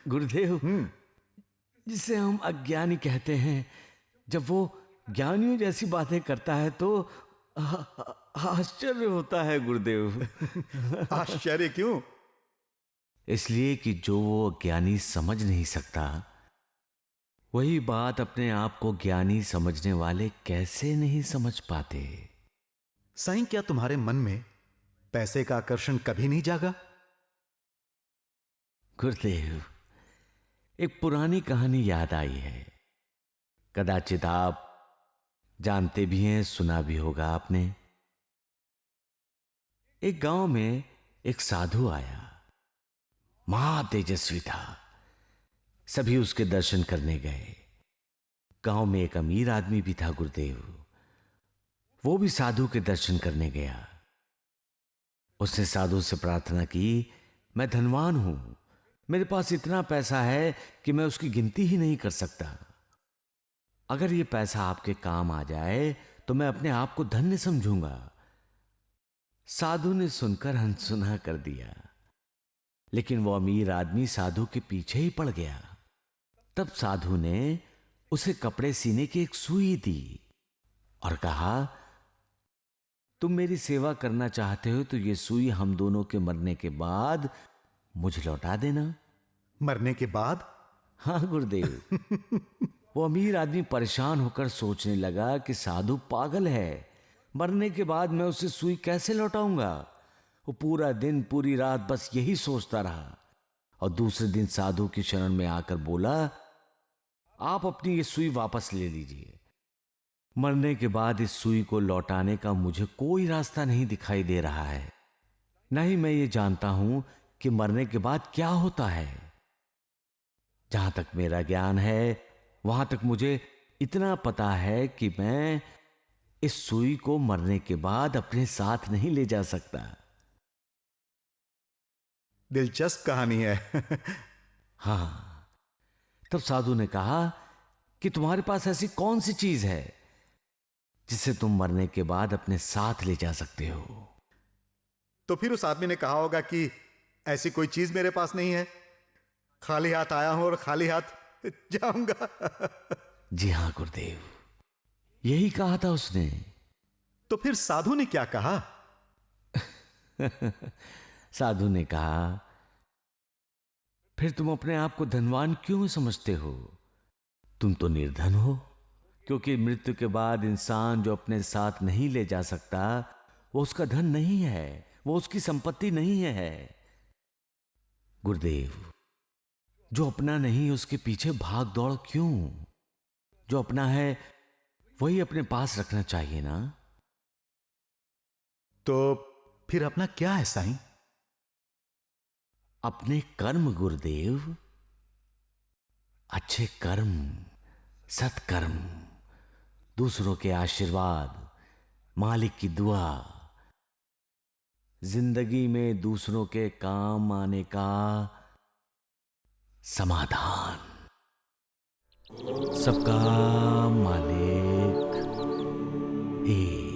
गुरुदेव, जिसे हम अज्ञानी कहते हैं, जब वो ज्ञानियों जैसी बातें करता है तो आश्चर्य होता है गुरुदेव। आश्चर्य क्यों? इसलिए कि जो वो ज्ञानी समझ नहीं सकता, वही बात अपने आप को ज्ञानी समझने वाले कैसे नहीं समझ पाते। साईं, क्या तुम्हारे मन में पैसे का आकर्षण कभी नहीं जागा? गुरुदेव, एक पुरानी कहानी याद आई है। कदाचित आप जानते भी हैं, सुना भी होगा आपने। एक गांव में एक साधु आया, महा तेजस्वी था। सभी उसके दर्शन करने गए। गांव में एक अमीर आदमी भी था गुरुदेव, वो भी साधु के दर्शन करने गया। उसने साधु से प्रार्थना की, मैं धनवान हूं, मेरे पास इतना पैसा है कि मैं उसकी गिनती ही नहीं कर सकता। अगर ये पैसा आपके काम आ जाए तो मैं अपने आप को धन्य समझूंगा। साधु ने सुनकर अनसुना कर दिया, लेकिन वो अमीर आदमी साधु के पीछे ही पड़ गया। तब साधु ने उसे कपड़े सीने की एक सुई दी और कहा, तुम मेरी सेवा करना चाहते हो तो ये सुई हम दोनों के मरने के बाद मुझे लौटा देना। मरने के बाद? हाँ गुरुदेव। वो अमीर आदमी परेशान होकर सोचने लगा कि साधु पागल है, मरने के बाद मैं उसे सुई कैसे लौटाऊंगा। वो पूरा दिन पूरी रात बस यही सोचता रहा और दूसरे दिन साधु की शरण में आकर बोला, आप अपनी ये सुई वापस ले लीजिए। मरने के बाद इस सुई को लौटाने का मुझे कोई रास्ता नहीं दिखाई दे रहा है, न ही मैं ये जानता हूं कि मरने के बाद क्या होता है। जहां तक मेरा ज्ञान है, वहां तक मुझे इतना पता है कि मैं इस सुई को मरने के बाद अपने साथ नहीं ले जा सकता। दिलचस्प कहानी है। हां। तब साधु ने कहा कि तुम्हारे पास ऐसी कौन सी चीज है जिसे तुम मरने के बाद अपने साथ ले जा सकते हो। तो फिर उस आदमी ने कहा होगा कि ऐसी कोई चीज मेरे पास नहीं है, खाली हाथ आया हूं और खाली हाथ जाऊंगा। जी हां गुरुदेव, यही कहा था उसने। तो फिर साधु ने क्या कहा? साधु ने कहा, फिर तुम अपने आप को धनवान क्यों समझते हो? तुम तो निर्धन हो, क्योंकि मृत्यु के बाद इंसान जो अपने साथ नहीं ले जा सकता, वो उसका धन नहीं है, वो उसकी संपत्ति नहीं है। गुरुदेव, जो अपना नहीं उसके पीछे भाग दौड़ क्यों? जो अपना है वही अपने पास रखना चाहिए ना। तो फिर अपना क्या है साईं? अपने कर्म गुरुदेव, अच्छे कर्म, सत्कर्म, दूसरों के आशीर्वाद, मालिक की दुआ, जिंदगी में दूसरों के काम आने का समाधान। सबका मालिक एक।